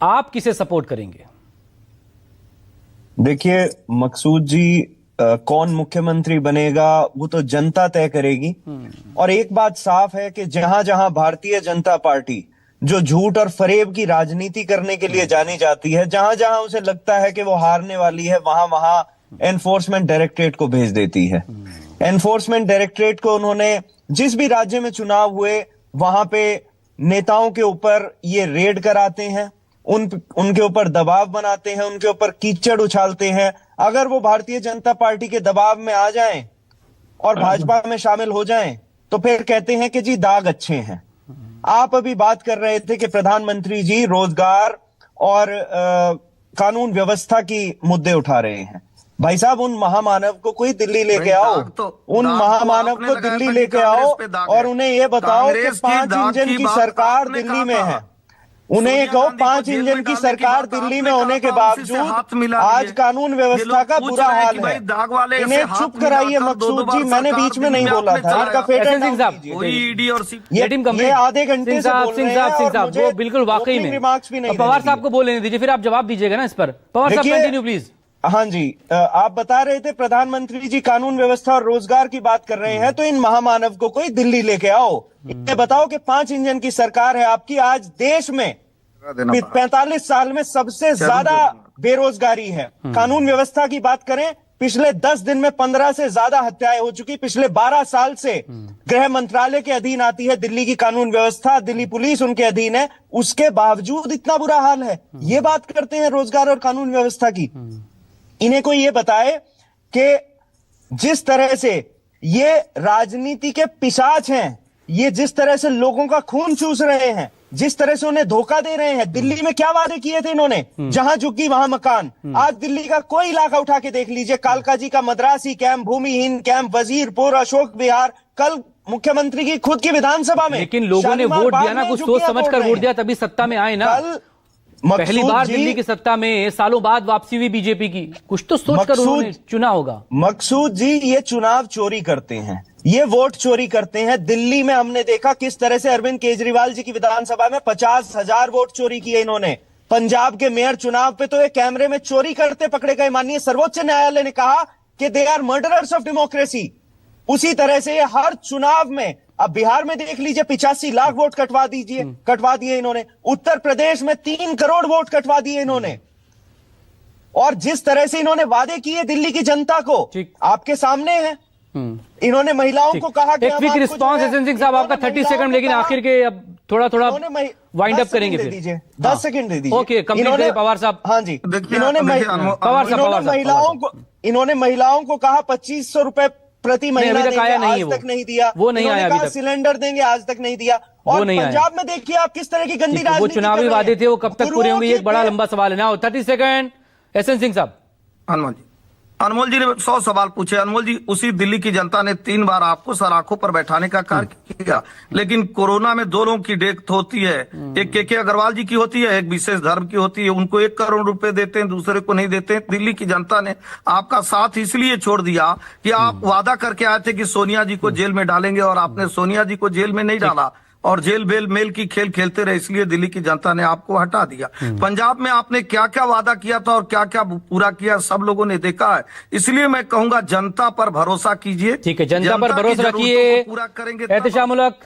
आप किसे सपोर्ट करेंगे? देखिए मकसूद जी, कौन मुख्यमंत्री बनेगा वो तो जनता तय करेगी। और एक बात साफ है कि जहां जहां भारतीय जनता पार्टी जो झूठ और फरेब की राजनीति करने के लिए जानी जाती है, जहां जहां उसे लगता है कि वो हारने वाली है, वहां वहां एनफोर्समेंट डायरेक्टरेट को भेज देती है। एनफोर्समेंट डायरेक्टरेट को उन्होंने जिस भी राज्य में चुनाव हुए वहां पे नेताओं के ऊपर ये रेड कराते हैं, उनके ऊपर दबाव बनाते हैं, उनके ऊपर कीचड़ उछालते हैं। अगर वो भारतीय जनता पार्टी के दबाव में आ जाएं और भाजपा में शामिल हो जाएं तो फिर कहते हैं कि जी दाग अच्छे हैं। आप अभी बात कर रहे थे कि प्रधानमंत्री जी रोजगार और कानून व्यवस्था की मुद्दे उठा रहे हैं। भाई साहब, उन महामानव को कोई दिल्ली लेके आओ, उन महामानव को दिल्ली लेके आओ और उन्हें यह बताओ कि 5 इंजन की सरकार दिल्ली में है। उन्हें ये कहो 5 इंजन की सरकार दिल्ली में होने के बावजूद आज कानून व्यवस्था का बुरा हाल है। इन्हें चुप कराइए मकसूद जी, मैंने बीच में नहीं बोला था। इनका ये आधे घंटे से बोल रहे हैं, वो बिल्कुल वाकई में रिमार्क्स भी नहीं। पवार साहब को बोलने दीजिए, फिर आप जवाब दीजिएगा ना इस पर। पवार साहब कंटिन्यू प्लीज। हाँ जी, आप बता रहे थे प्रधानमंत्री जी कानून व्यवस्था और रोजगार की बात कर रहे हैं, तो इन महामानव को कोई दिल्ली लेके आओ, इन्हें बताओ कि 5 इंजन की सरकार है आपकी। आज देश में 45 साल में सबसे ज्यादा बेरोजगारी है। कानून व्यवस्था की बात करें, पिछले 10 दिन में 15 से ज्यादा हत्याएं हो चुकी। पिछले 12 साल से गृह मंत्रालय के अधीन आती है दिल्ली की कानून व्यवस्था, दिल्ली पुलिस उनके अधीन है, उसके बावजूद इतना बुरा हाल है। ये बात करते हैं रोजगार और कानून व्यवस्था की। इन्हें कोई ये बताए कि जिस तरह से ये राजनीति के पिशाच हैं, ये जिस तरह से लोगों का खून चूस रहे हैं, जिस तरह से उन्हें धोखा दे रहे हैं। दिल्ली में क्या वादे किए थे इन्होंने? जहां झुग्गी वहां मकान। आज दिल्ली का कोई इलाका उठा के देख लीजिए, कालका जी का मद्रासी कैंप, भूमिहीन कैंप, वजीरपुर, अशोक विहार, कल मुख्यमंत्री की खुद की विधानसभा में लेकिन लोगों ने वोट दिया ना, कुछ सोच समझ कर वोट दिया, तभी सत्ता में आए ना। पहली बार दिल्ली की सत्ता में सालों बाद वापसी हुई बीजेपी की, कुछ तो सोचकर उन्होंने चुना होगा। मकसूद जी, ये चुनाव चोरी करते हैं, ये वोट चोरी करते हैं। दिल्ली में हमने देखा किस तरह से अरविंद केजरीवाल जी की विधानसभा में 50,000 वोट चोरी किए इन्होंने। पंजाब के मेयर चुनाव पे तो ये कैमरे में चोरी करते पकड़े गए। माननीय सर्वोच्च न्यायालय ने कहा कि they are murderers of democracy. उसी तरह से ये हर चुनाव में, अब बिहार में देख लीजिए 85 लाख वोट कटवा दिए इन्होंने। उत्तर प्रदेश में 3 करोड़ वोट कटवा दिए इन्होंने। और जिस तरह से इन्होंने वादे किए दिल्ली की जनता को, आपके सामने है। इन्होंने महिलाओं को कहा कि क्विक रिस्पांस एसएन सिंह साहब, आपका 30 सेकंड, लेकिन आखिर के अब थोड़ा वाइंड अप करेंगे फिर। 10 सेकंड दे दीजिए। ओके, कंप्लीट करिए पवार साहब। हाँ जी, इन्होंने महिलाओं को कहा 2500 रुपए प्रति महीना देंगे, आज तक नहीं दिया। वो नहीं आया अभी तक। सिलेंडर देंगे, आज तक नहीं दिया। और पंजाब में देखिए आप किस तरह की गंदी राजनीति। वो चुनावी वादे थे, वो कब तक पूरे होंगे, ये एक बड़ा लंबा सवाल है ना। 30 सेकंड, एसएन सिंह साहब। अनमोल जी ने 100 सवाल पूछे। अनमोल जी, उसी दिल्ली की जनता ने 3 बार आपको सराखों पर बैठाने का कार्य किया, लेकिन कोरोना में 2 लोगों की डेथ होती है। एक के अग्रवाल जी की होती है, एक विशेष धर्म की होती है। उनको 1 करोड़ रुपए देते हैं, दूसरे को नहीं देते हैं। दिल्ली की जनता ने आपका साथ इसलिए छोड़ दिया कि आप वादा करके आए थे कि सोनिया जी को जेल में डालेंगे, और आपने सोनिया जी को जेल में नहीं डाला और जेल बेल मेल की खेल खेलते रहे, इसलिए दिल्ली की जनता ने आपको हटा दिया। पंजाब में आपने क्या क्या वादा किया था और क्या क्या पूरा किया, सब लोगों ने देखा है। इसलिए मैं कहूंगा जनता पर भरोसा कीजिए। ठीक है, जनता पर भरोसा रखिए। पूरा करेंगे। एहतिशाम उल हक।